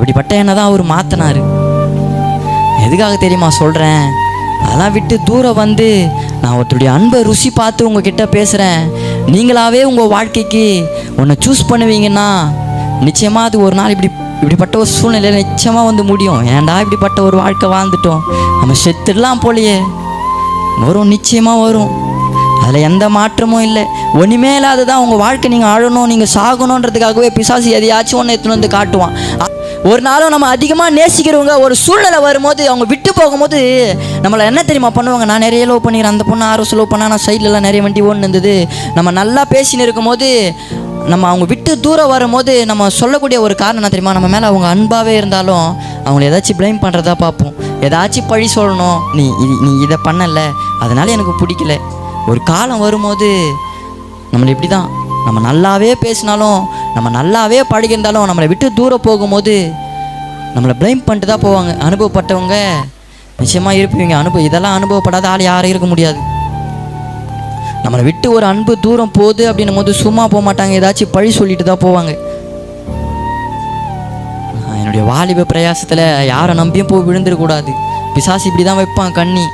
அப்படிப்பட்ட என்னை தான் அவர் மாற்றினார். எதுக்காக தெரியுமா சொல்கிறேன்? அதெல்லாம் விட்டு தூரம் வந்து நான் ஒருத்தருடைய அன்பை ருசி பார்த்து உங்ககிட்ட பேசுகிறேன். நீங்களாவே உங்கள் வாழ்க்கைக்கு ஒன்றை சூஸ் பண்ணுவீங்கன்னா நிச்சயமாக அது ஒரு நாள் இப்படிப்பட்ட ஒரு சூழ்நிலையில் நிச்சயமாக வந்து முடியும். ஏன்டா இப்படிப்பட்ட ஒரு வாழ்க்கை வாழ்ந்துட்டோம், நம்ம செத்துடலாம் போலையே வரும், நிச்சயமாக வரும். அதில் எந்த மாற்றமும் இல்லை. ஒன்றுமே இல்லாததான் உங்கள் வாழ்க்கை. நீங்கள் அழணும், நீங்கள் சாகணுன்றதுக்காகவே பிசாசு எதையாச்சும் ஒன்று எடுத்துன்னு வந்து காட்டுவான். ஒரு நாளும் நம்ம அதிகமாக நேசிக்கிறவங்க ஒரு சூழ்நிலை வரும்போது அவங்க விட்டு போகும்போது நம்மளை என்ன தெரியுமா பண்ணுவாங்க? நான் நிறைய லவ் பண்ணிக்கிறேன், அந்த பொண்ணு ஆர்வம் லவ் பண்ணால் நான் சைட்லலாம் நிறைய வண்டி ஓடுன்னு இருந்தது. நம்ம நல்லா பேசின்னு இருக்கும்போது நம்ம அவங்க விட்டு தூரம் வரும்போது நம்ம சொல்லக்கூடிய ஒரு காரணம் என்ன தெரியுமா? நம்ம மேலே அவங்க அன்பாகவே இருந்தாலும் அவங்கள ஏதாச்சும் ப்ளைம் பண்ணுறதா பார்ப்போம். ஏதாச்சும் பழி சொல்லணும், நீ இதை பண்ணலை அதனால் எனக்கு பிடிக்கல. ஒரு காலம் வரும்போது நம்மளை இப்படி தான், நம்ம நல்லாவே பேசினாலும் நம்ம நல்லாவே பழகிருந்தாலும் நம்மளை விட்டு தூரம் போகும்போது நம்மளை ப்ளைம் பண்ணிட்டு தான் போவாங்க. அனுபவப்பட்டவங்க நிச்சயமாக இருப்பீங்க. இதெல்லாம் அனுபவப்படாத ஆள் யாரும் இருக்க முடியாது. நம்மளை விட்டு ஒரு அன்பு தூரம் போகுது அப்படின்னும் போது சும்மா போக மாட்டாங்க, ஏதாச்சும் பழி சொல்லிட்டு தான் போவாங்க. என்னுடைய வாலிப பிரயாசத்தில் யாரை நம்பியும் போய் விழுந்துடக்கூடாது. பிசாசு இப்படி தான் வைப்பான் கண்ணி.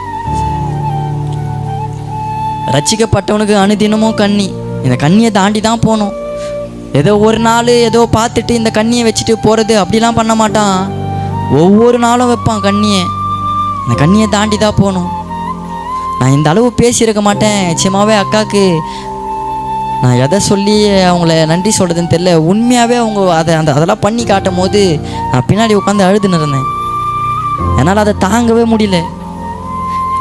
ரட்சிக்கப்பட்டவனுக்கு அனுதினமும் கண்ணி. இந்த கண்ணியை தாண்டி தான் போகணும். ஏதோ ஒரு நாள் ஏதோ பார்த்துட்டு இந்த கண்ணியை வச்சுட்டு போகிறது அப்படிலாம் பண்ண மாட்டான். ஒவ்வொரு நாளும் வைப்பான் கண்ணியை. இந்த கண்ணியை தாண்டி தான் போகணும். நான் இந்த அளவு பேசியிருக்க மாட்டேன். நிச்சயமாகவே அக்காவுக்கு நான் எதை சொல்லி அவங்கள நன்றி சொல்கிறதுன்னு தெரியல. உண்மையாகவே அவங்க அதெல்லாம் பண்ணி காட்டும் போது நான் பின்னாடி உட்காந்து அழுதுன்னு இருந்தேன். என்னால் அதை தாங்கவே முடியல.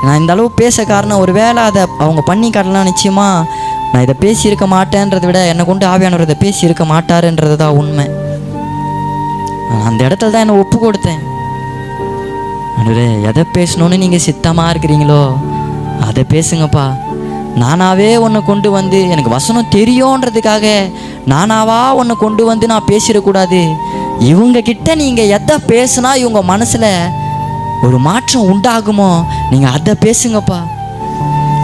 நான் இந்த அளவு பேச காரணம் ஒரு வேளை அதை அவங்க பண்ணி காட்டலாம். நிச்சயமாக நான் இதை பேசியிருக்க மாட்டேன்றதை விட என்னை கொண்டு ஆவியானவர் இதை பேசியிருக்க மாட்டாருன்றது தான் உண்மை. அந்த இடத்துல தான் என்னை ஒப்பு கொடுத்தேன். ஆண்டவரே, எதை பேசணுன்னு நீங்கள் சித்தமாக இருக்கிறீங்களோ அதை பேசுங்கப்பா. நானாகவே ஒன்று கொண்டு வந்து எனக்கு வசனம் தெரியுன்றதுக்காக நானாவா ஒன்று கொண்டு வந்து நான் பேசிடக்கூடாது. இவங்கக்கிட்ட நீங்கள் எதை பேசுனா இவங்க மனசில் ஒரு மாற்றம் உண்டாகுமோ நீங்கள் அதை பேசுங்கப்பா.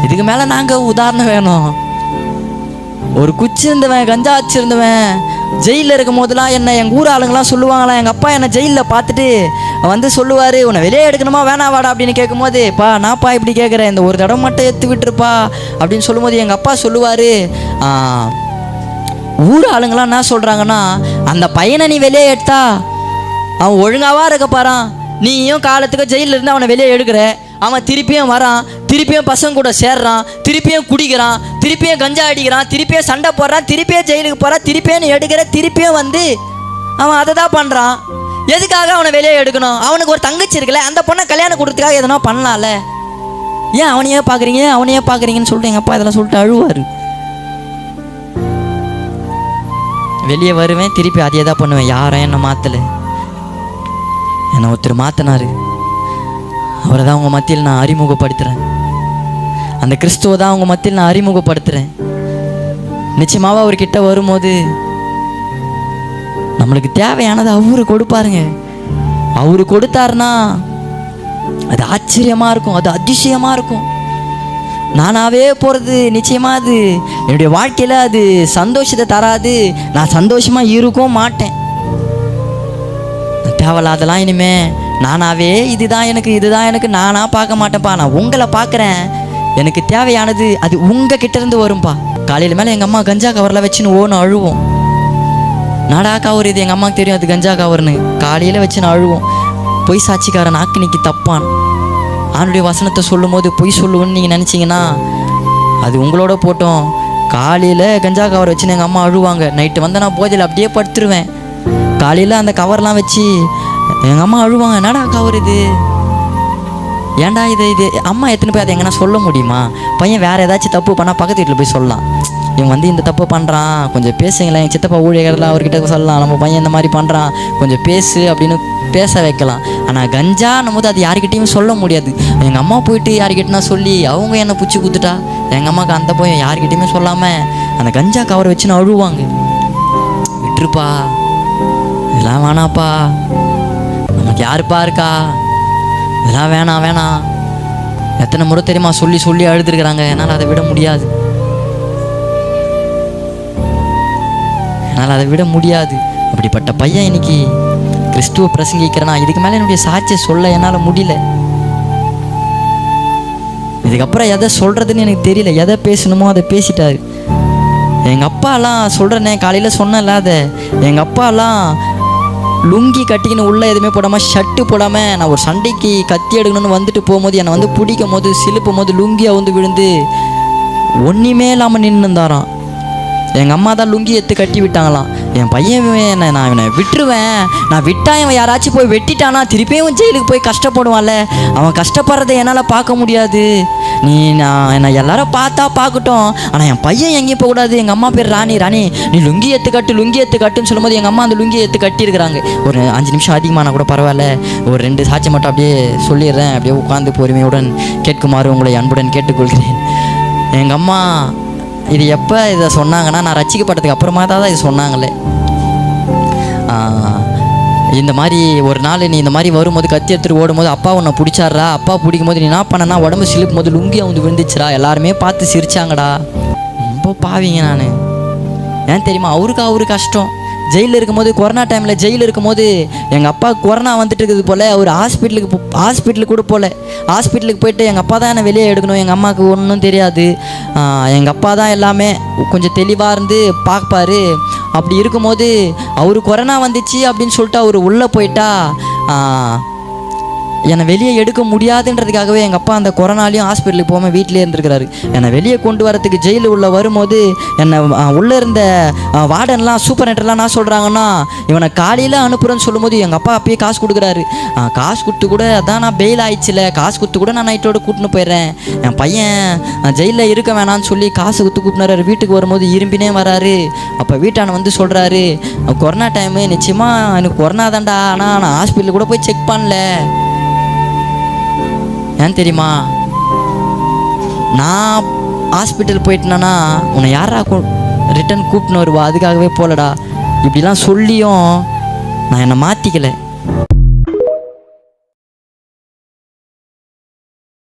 இதுக்கு மேலே நாங்கள் உதாரணம் வேணும். ஒரு குச்சி இருந்தவன், கஞ்சா வச்சிருந்தவன் ஜெயிலில் இருக்கும் போதெல்லாம் என்ன எங்கள் ஊர் ஆளுங்கெல்லாம் சொல்லுவாங்களாம். எங்கள் அப்பா என்னை ஜெயிலில் பார்த்துட்டு வந்து சொல்லுவார், உன்னை வெளியே எடுக்கணுமா வேணாம் வாடா அப்படின்னு கேட்கும்போது, பா நான்ப்பா இப்படி கேட்குறேன், இந்த ஒரு தடவை மட்டும் எடுத்து விட்டுருப்பா அப்படின்னு சொல்லும்போது எங்கள் அப்பா சொல்லுவார், ஊர் ஆளுங்களாம் என்ன சொல்கிறாங்கன்னா, அந்த பையனை நீ வெளியே எடுத்தா அவன் ஒழுங்காவா இருக்க பாறான், நீயும் காலத்துக்கு ஜெயிலில் இருந்து அவனை வெளியே எடுக்கிற, அவன் திருப்பியும் வரான், திருப்பியும் பசங்க கூட சேர்றான், திருப்பியும் குடிக்கிறான், திருப்பியும் கஞ்சா அடிக்கிறான், திருப்பியும் சண்டை போடுறான், திருப்பியும் ஜெயிலுக்கு போகிறான், திருப்பியும் எடுக்கிற, திருப்பியும் வந்து அவன் அதை தான் பண்ணுறான். எதுக்காக அவனை வெளியே எடுக்கணும்? அவனுக்கு ஒரு தங்கச்சி இருக்குல்ல, அந்த பொண்ணை கல்யாணம் கொடுத்துக்காக எதனா பண்ணலாம்ல. ஏன் அவனையே பார்க்குறீங்கன்னு சொல்லிட்டு எங்கள் அப்பா இதெல்லாம் சொல்லிட்டு அழுவார். வெளியே வருவேன், திருப்பி அதையே தான் பண்ணுவேன். யாரும் என்னை மாற்றலை, என்னை ஒருத்தர் மாற்றினார். அவரை தான் உங்கள் மத்தியில் நான் அறிமுகப்படுத்துகிறேன். அந்த கிறிஸ்துவை தான் உங்கள் மத்தியில் நான் அறிமுகப்படுத்துகிறேன். நிச்சயமாக அவர்கிட்ட வரும்போது நம்மளுக்கு தேவையானது அவரு கொடுப்பாருங்க. அவரு கொடுத்தாருன்னா அது ஆச்சரியமாக இருக்கும், அது அதிசயமாக இருக்கும். நானாகவே போகிறது நிச்சயமாக அது என்னுடைய வாழ்க்கையில் அது சந்தோஷத்தை தராது. நான் சந்தோஷமாக இருக்கவும் மாட்டேன். தேவையில்லாதெல்லாம் இனிமே நானாகவே இதுதான் எனக்கு நானாக பார்க்க மாட்டேன்ப்பா. நான் உங்களை பார்க்குறேன். எனக்கு தேவையானது அது உங்கள் கிட்டேருந்து வரும்பா. காலையில் மேலே எங்கள் அம்மா கஞ்சா கவரில் வச்சுன்னு ஓன்னு அழுவோம். நாடா கவர் இது எங்கள் அம்மாவுக்கு தெரியும் அது கஞ்சா கவர்னு. காலையில் வச்சுன்னு அழுவோம். பொய் சாட்சிக்காரன் ஆக்கினிக்கு தப்பான். ஆணுடைய வசனத்தை சொல்லும் போது பொய் சொல்லுவோன்னு நீங்கள் நினச்சிங்கன்னா அது உங்களோட போட்டோம். காலையில் கஞ்சா கவர் வச்சுன்னு எங்கள் அம்மா அழுவாங்க. நைட்டு வந்து நான் போதையில் அப்படியே படுத்துருவேன். காலையில் அந்த கவர்லாம் வச்சு எங்கள் அம்மா அழுவாங்க. என்னடா கவர் இது, ஏன்டா இது அம்மா எத்தனை போய் அதை எங்கன்னா சொல்ல முடியுமா? பையன் வேறு ஏதாச்சும் தப்பு பண்ணால் பக்கத்து வீட்டில் போய் சொல்லலாம். இவன் வந்து இந்த தப்பு பண்ணுறான், கொஞ்சம் பேசுங்களேன், எங்கள் சித்தப்பா ஊழியர்கள்லாம் அவர்கிட்ட சொல்லலாம், நம்ம பையன் இந்த மாதிரி பண்ணுறான், கொஞ்சம் பேசு அப்படின்னு பேச வைக்கலாம். ஆனால் கஞ்சான்னும் போது அது யாருக்கிட்டையும் சொல்ல முடியாது. எங்கள் அம்மா போயிட்டு யாருக்கிட்டனா சொல்லி அவங்க என்னை பிடிச்சி குத்துட்டா எங்கள் அம்மாவுக்கு அந்த பையன் யாருக்கிட்டையுமே சொல்லாமல் அந்த கஞ்சா கவரை வச்சுன்னு அழுவாங்க. விட்டுருப்பா, இதெல்லாம் வேணாப்பா, நமக்கு யாருப்பா இருக்கா, இதெல்லாம் வேணாம். எத்தனை முறை தெரியுமா சொல்லி அழுதுருக்குறாங்க. என்னால் அதை விட முடியாது. அப்படிப்பட்ட பையன் இன்னைக்கு கிறிஸ்துவ பிரசங்கிக்கிறேன்னா இதுக்கு மேலே என்னுடைய சாட்சியை சொல்ல என்னால் முடியல. இதுக்கப்புறம் எதை சொல்கிறதுன்னு எனக்கு தெரியல. எதை பேசணுமோ அதை பேசிட்டாரு. எங்கள் அப்பாலாம் சொல்கிறேனே, காலையில் சொன்னல, அதை எங்கள் அப்பாலாம் லுங்கி கட்டிக்கின்னு உள்ளே எதுவுமே போடாமல் ஷர்ட்டு போடாமல் நான் ஒரு சண்டைக்கு கத்தி எடுக்கணும்னு வந்துட்டு போகும்போது என்னை வந்து பிடிக்கும் போது சிலுப்பும் போது லுங்கியை வந்து விழுந்து ஒன்றுமே இல்லாமல் நின்றுந்தாராம். எங்கள் அம்மா தான் லுங்கி எடுத்து கட்டி விட்டாங்களாம். என் பையன் நான் இவனை விட்டுருவேன், நான் விட்டா இவன் யாராச்சும் போய் வெட்டிட்டானா திருப்பியும் ஜெயிலுக்கு போய் கஷ்டப்படுவான்ல, அவன் கஷ்டப்படுறதை என்னால் பார்க்க முடியாது. என்னை எல்லாரும் பார்த்தா பார்க்கட்டும், ஆனால் என் பையன் எங்கேயும் போகக்கூடாது. எங்கள் அம்மா பேர் ராணி. நீ லுங்கி எடுத்து கட்டுன்னு சொல்லும்போது எங்கள் அம்மா அந்த லுங்கியை எடுத்து கட்டியிருக்கிறாங்க. ஒரு 5 நிமிஷம் அதிகமான கூட பரவாயில்ல, ஒரு 2 சாட்சி மட்டும் அப்படியே சொல்லிடுறேன். அப்படியே உட்காந்து பொறுமையுடன் கேட்குமாறு உங்களை அன்புடன் கேட்டுக்கொள்கிறேன். எங்கள் அம்மா இது எப்போ இதை சொன்னாங்கன்னா, நான் ரட்சிக்கப்பட்டதுக்கு அப்புறமா தான் இது சொன்னாங்களே. இந்த மாதிரி ஒரு நாள் நீ இந்த மாதிரி வரும்போது கத்தி எடுத்துட்டு ஓடும்போது அப்பா உன்னை பிடிச்சாடுறா, அப்பா பிடிக்கும் போது நீ என்ன பண்ணனா உடம்பு சிலிப்பும் போது லுங்கி வந்து விழுந்துச்சுரா, எல்லாருமே பார்த்து சிரிச்சாங்கடா. ரொம்ப பாவிங்க நான். ஏன் தெரியுமா, அவரு கஷ்டம். ஜெயிலில் இருக்கும்போது, கொரோனா டைமில் ஜெயிலில் இருக்கும்போது எங்கள் அப்பா கொரோனா வந்துட்டு இருக்குது போல், அவர் ஹாஸ்பிட்டலுக்கு கூட போகல. ஹாஸ்பிட்டலுக்கு போயிட்டு எங்கள் அப்பா தான் என்னை வெளியே எடுக்கணும். எங்கள் அம்மாவுக்கு ஒன்றும் தெரியாது. எங்கள் அப்பா தான் எல்லாமே கொஞ்சம் தெளிவாக இருந்து பார்ப்பார். அப்படி இருக்கும்போது அவர் கொரோனா வந்துச்சு அப்படின்னு சொல்லிட்டு அவர் உள்ளே போயிட்டா என்னை வெளியே எடுக்க முடியாதுன்றதுக்காகவே எங்கள் அப்பா அந்த கொரோனாலையும் ஹாஸ்பிட்டலுக்கு போகாமல் வீட்டிலே இருந்திருக்கிறாரு. என்னை வெளியே கொண்டு வரத்துக்கு ஜெயிலு உள்ளே வரும்போது என்னை உள்ளே இருந்த வார்டன்லாம் சூப்பர்நெட்டெல்லாம் என்ன சொல்கிறாங்கன்னா, இவனை காலையில் அனுப்புகிறேன்னு சொல்லும்போது எங்கள் அப்பா அப்பயே காசு கொடுக்குறாரு. காசு கொடுத்து கூட அதான் நான் பெயில் ஆயிடுச்சுல, காசு கொடுத்து கூட நான் நைட்டோடு கூட்டின்னு போயிடுறேன், என் பையன் ஜெயிலில் இருக்க வேணான்னு சொல்லி காசு கொடுத்து கூப்பிட்றாரு. வீட்டுக்கு வரும்போது இரும்பினே வராரு. அப்போ வீட்டான வந்து சொல்கிறாரு, கொரோனா டைமு நிச்சயமாக எனக்கு கொரோனா தான்டா, ஆனால் நான் ஹாஸ்பிட்டலுக்கு கூட போய் செக் பண்ணல. ஏன் தெரியுமா, நான் ஹாஸ்பிட்டல் போயிட்டேன்னா உன்னை யாரா ரிட்டன் கூப்பிட்டுன்னு வருவா, அதுக்காகவே போகலடா. இப்படிலாம் சொல்லியும் நான் என்னை மாற்றிக்கலை.